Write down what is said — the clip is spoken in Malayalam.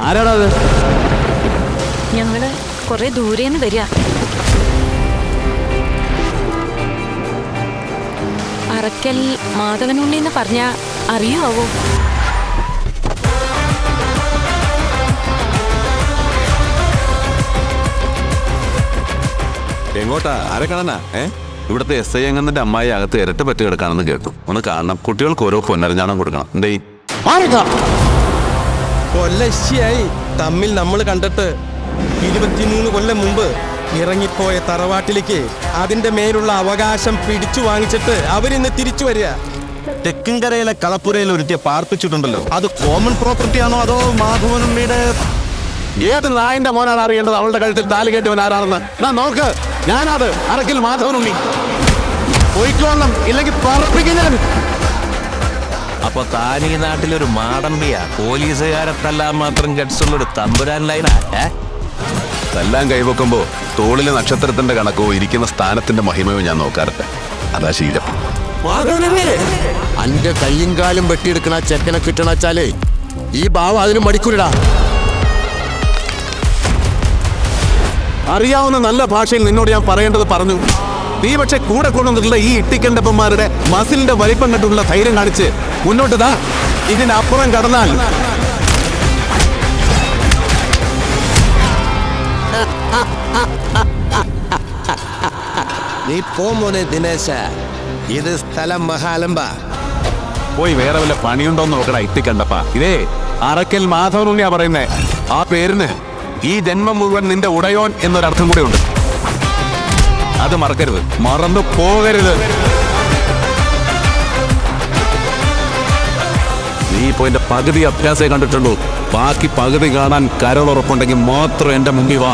ആരാടാ അത്? ഞങ്ങള് കുറെ ദൂരേന്ന് വരിക. അറക്കൽ മാധവനുണ്ണിന്ന് പറഞ്ഞ അറിയുവോ? എങ്ങോട്ടാ? ആരെ കാണാനാ? ഇവിടുത്തെ SI അംഗത്തിന്റെ അമ്മായി അകത്ത് ഇരട്ട പറ്റി കിടക്കാണെന്ന് കേട്ടു. ഒന്ന് കാണണം. കുട്ടികൾക്ക് ഓരോ പൊന്നരഞ്ഞാണം കൊടുക്കണം. എന്തേ കൊല്ലശ്ശിയായി തമ്മിൽ നമ്മൾ കണ്ടിട്ട് 23 കൊല്ലം മുമ്പ് ഇറങ്ങിപ്പോയ തറവാട്ടിലേക്ക് അതിന്റെ മേലുള്ള അവകാശം പിടിച്ചു വാങ്ങിച്ചിട്ട് അവരിന്ന് തിരിച്ചു വരിക. തെക്കിൻകരയിലെ കളപ്പുരയിൽ ഒരുത്തിയെ പാർപ്പിച്ചിട്ടുണ്ടല്ലോ, അത് കോമൺ പ്രോപ്പർട്ടി ആണോ അതോ മാധവനുണ്ണിയുടെ? ഏത് നായന്റെ മോനാണ് അറിയേണ്ടത് അവളുടെ കഴുത്തിൽ താലി കെട്ടിയവൻ ആരാണെന്ന്? നോക്ക്, ഞാനത് അറക്കൽ മാധവനുണ്ണി. പോയിക്കോണം, ഇല്ലെങ്കിൽ പറപ്പിക്കാൻ. അപ്പൊ താൻ ഈ നാട്ടിലൊരു മാടമ്പിയ പോലീസുകാരെ തല്ലാൻ മാത്രം ഗഡ്സുള്ളൊരു തമ്പുരാൻ ലൈനാ? എല്ലാം കൈവെക്കുമ്പോ തോളിലെ നക്ഷത്രത്തിന്റെ കണക്കോ ഇരിക്കുന്ന സ്ഥാനത്തിന്റെ മഹിമയോ ഞാൻ നോക്കാറുണ്ട്. അതാ ശീലം. അന്റെ കയ്യും കാലും വെട്ടിയെടുക്കണ ചെക്കനെ കിട്ടണച്ചാലേ ഈ ഭാവം അതിന് മടിക്കൂടാ. അറിയാവുന്ന നല്ല ഭാഷയിൽ നിന്നോട് ഞാൻ പറയേണ്ടത് പറഞ്ഞു. നീ പക്ഷെ കൂടെ കൊണ്ടുവന്നിട്ടുള്ള ഈ ഇട്ടിക്കണ്ടപ്പന്മാരുടെ മസിലിന്റെ വലിപ്പം കണ്ടുള്ള ധൈര്യം കാണിച്ച് മുന്നോട്ട് താ. ഇതിനപ്പുറം കടന്നാൽ നീ പോമോനെ ദിനേശ, ഇത് സ്ഥലം മഹാലമ്പ. പോയി വേറെ വല്ല പണിയുണ്ടോന്ന് നോക്കടാ ഇട്ടിക്കണ്ടപ്പ. ഇതേ അറക്കൽ മാധവനുണ്ണിയാ പറയുന്നേ. ആ പേരിന് ഈ ജന്മം മുഴുവൻ നിന്റെ ഉടയോൻ എന്നൊരർത്ഥം കൂടെ ഉണ്ട്. അത് മറക്കരുത്, മറന്നു പോകരുത്. നീ ഇപ്പോ എന്റെ പകുതി അഭ്യാസേ കണ്ടിട്ടുള്ളൂ. ബാക്കി പകുതി കാണാൻ കരളുറപ്പുണ്ടെങ്കിൽ മാത്രം എന്റെ മുമ്പിൽ വാ.